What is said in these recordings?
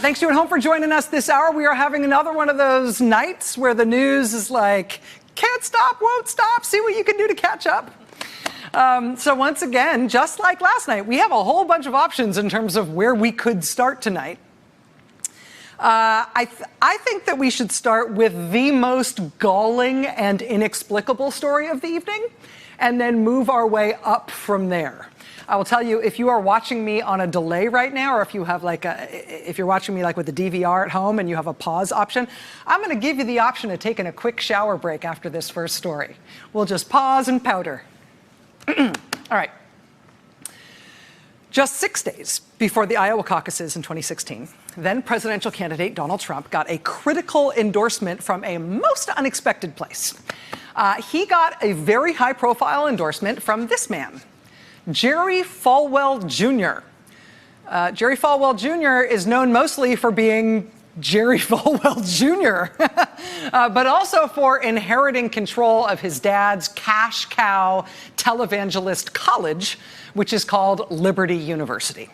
Thanks to you at home for joining us this hour. We are having another one of those nights where the news is like, can't stop, won't stop, see what you can do to catch up. So once again, just like last night, we have a whole bunch of options in terms of where we could start tonight. I think that we should start with the most galling and inexplicable story of the evening, and then move our way up from there. I will tell you, if you are watching me on a delay right now, or if you have if you're watching me like with the DVR at home and you have a pause option, I'm going to give you the option of taking a quick shower break after this first story. We'll just pause and powder. All right. Just 6 days before the Iowa caucuses in 2016, then presidential candidate Donald Trump got a critical endorsement from a most unexpected place. He got a very high-profile endorsement from this man, Jerry Falwell Jr. Jerry Falwell Jr. is known mostly for being Jerry Falwell Jr., but also for inheriting control of his dad's cash cow televangelist college, which is called Liberty University.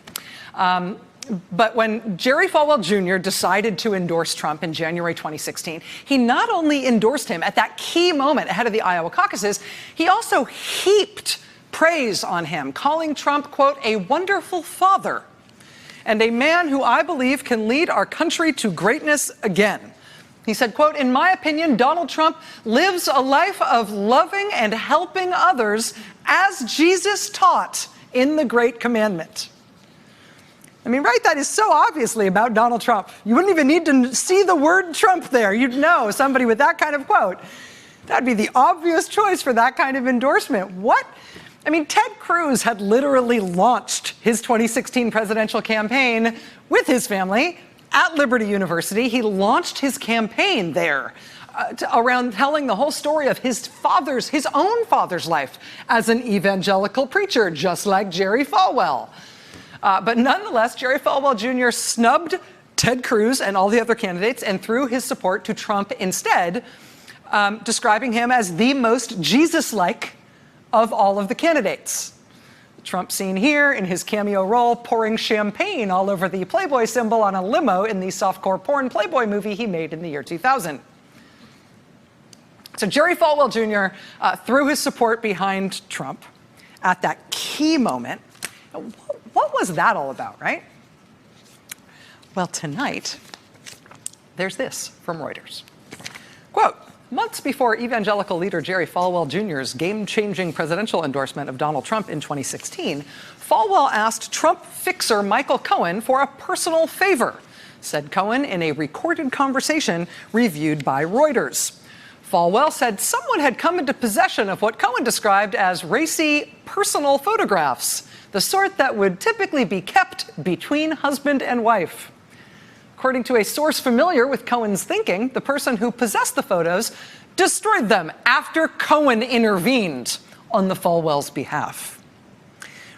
But when Jerry Falwell Jr. decided to endorse Trump in January 2016, he not only endorsed him at that key moment ahead of the Iowa caucuses, he also heaped praise on him, calling Trump, quote, a wonderful father and a man who I believe can lead our country to greatness again. He said, quote, in my opinion, Donald Trump lives a life of loving and helping others as Jesus taught in the Great Commandment. I mean, right, that is so obviously about Donald Trump. You wouldn't even need to see the word Trump there. You'd know somebody with that kind of quote. That'd be the obvious choice for that kind of endorsement. What? I mean, Ted Cruz had literally launched his 2016 presidential campaign with his family at Liberty University. He launched his campaign there around telling the whole story of his own father's life as an evangelical preacher, just like Jerry Falwell. But nonetheless, Jerry Falwell Jr. snubbed Ted Cruz and all the other candidates and threw his support to Trump instead, describing him as the most Jesus-like of all of the candidates. Trump seen here in his cameo role pouring champagne all over the Playboy symbol on a limo in the softcore porn Playboy movie he made in the year 2000. So Jerry Falwell Jr. Threw his support behind Trump at that key moment. What was that all about, right? Well, tonight, there's this from Reuters. Quote, months before evangelical leader Jerry Falwell Jr.'s game-changing presidential endorsement of Donald Trump in 2016, Falwell asked Trump fixer Michael Cohen for a personal favor, said Cohen in a recorded conversation reviewed by Reuters. Falwell said someone had come into possession of what Cohen described as racy personal photographs, the sort that would typically be kept between husband and wife. According to a source familiar with Cohen's thinking, the person who possessed the photos destroyed them after Cohen intervened on the Falwells' behalf.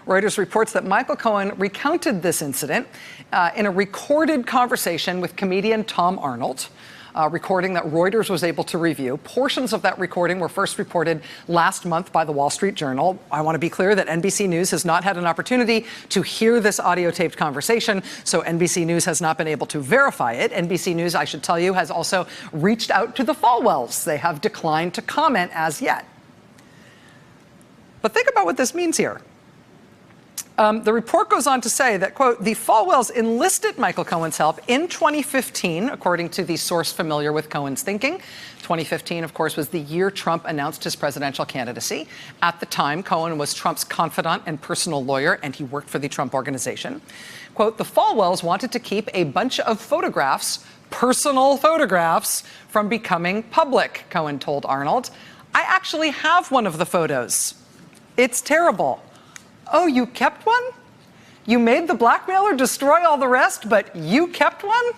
Reuters reports that Michael Cohen recounted this incident in a recorded conversation with comedian Tom Arnold, recording that Reuters was able to review. Portions of that recording were first reported last month by the Wall Street Journal. I want to be clear that NBC News has not had an opportunity to hear this audio-taped conversation, so NBC News has not been able to verify it. NBC News, I should tell you, has also reached out to the Falwells. They have declined to comment as yet. But think about what this means here. The report goes on to say that, quote, the Falwells enlisted Michael Cohen's help in 2015, according to the source familiar with Cohen's thinking. 2015, of course, was the year Trump announced his presidential candidacy. At the time, Cohen was Trump's confidant and personal lawyer, and he worked for the Trump Organization. Quote, the Falwells wanted to keep a bunch of photographs, personal photographs, from becoming public, Cohen told Arnold. I actually have one of the photos. It's terrible. Oh, you kept one? You made the blackmailer destroy all the rest, but you kept one?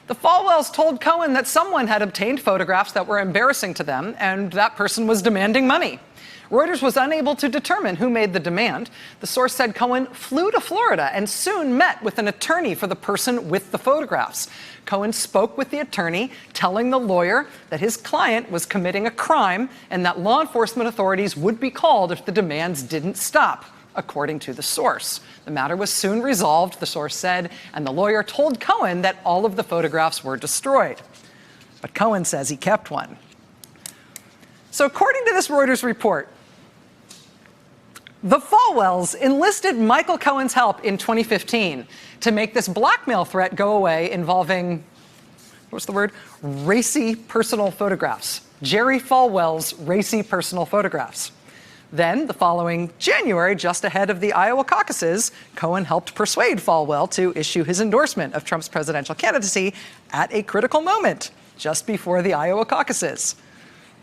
The Falwells told Cohen that someone had obtained photographs that were embarrassing to them, and that person was demanding money. Reuters was unable to determine who made the demand. The source said Cohen flew to Florida and soon met with an attorney for the person with the photographs. Cohen spoke with the attorney, telling the lawyer that his client was committing a crime and that law enforcement authorities would be called if the demands didn't stop. according to the source. The matter was soon resolved, the source said, and the lawyer told Cohen that all of the photographs were destroyed. But Cohen says he kept one. So according to this Reuters report, the Falwells enlisted Michael Cohen's help in 2015 to make this blackmail threat go away involving, what's the word? Racy personal photographs. Jerry Falwell's racy personal photographs. Then, the following January, just ahead of the Iowa caucuses, Cohen helped persuade Falwell to issue his endorsement of Trump's presidential candidacy at a critical moment, just before the Iowa caucuses.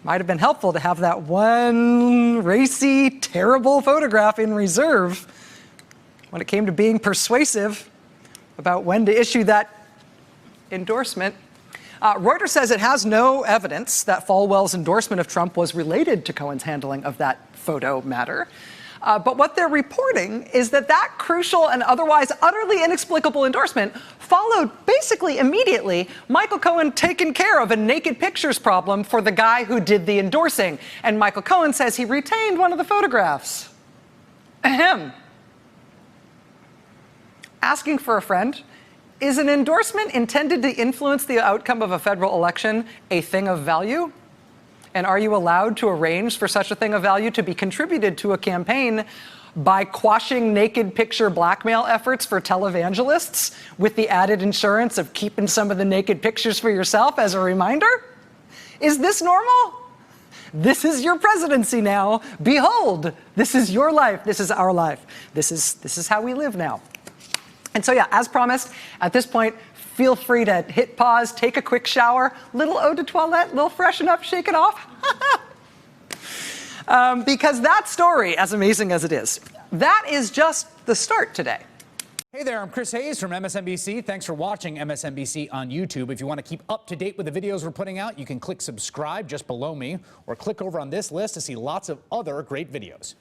Might have been helpful to have that one racy, terrible photograph in reserve when it came to being persuasive about when to issue that endorsement. Reuters says it has no evidence that Falwell's endorsement of Trump was related to Cohen's handling of that photo matter. But what they're reporting is that that crucial and otherwise utterly inexplicable endorsement followed basically immediately Michael Cohen taking care of a naked pictures problem for the guy who did the endorsing. And Michael Cohen says he retained one of the photographs. Ahem. Asking for a friend. Is an endorsement intended to influence the outcome of a federal election a thing of value? And are you allowed to arrange for such a thing of value to be contributed to a campaign by quashing naked picture blackmail efforts for televangelists with the added insurance of keeping some of the naked pictures for yourself as a reminder? Is this normal? This is your presidency now. Behold, this is your life. This is our life. This is how we live now. And so, yeah, as promised, at this point, feel free to hit pause, take a quick shower, little eau de toilette, little freshen up, shake it off. Because that story, as amazing as it is, that is just the start today. Hey there, I'm Chris Hayes from MSNBC. Thanks for watching MSNBC on YouTube. If you want to keep up to date with the videos we're putting out, you can click subscribe just below me or click over on this list to see lots of other great videos.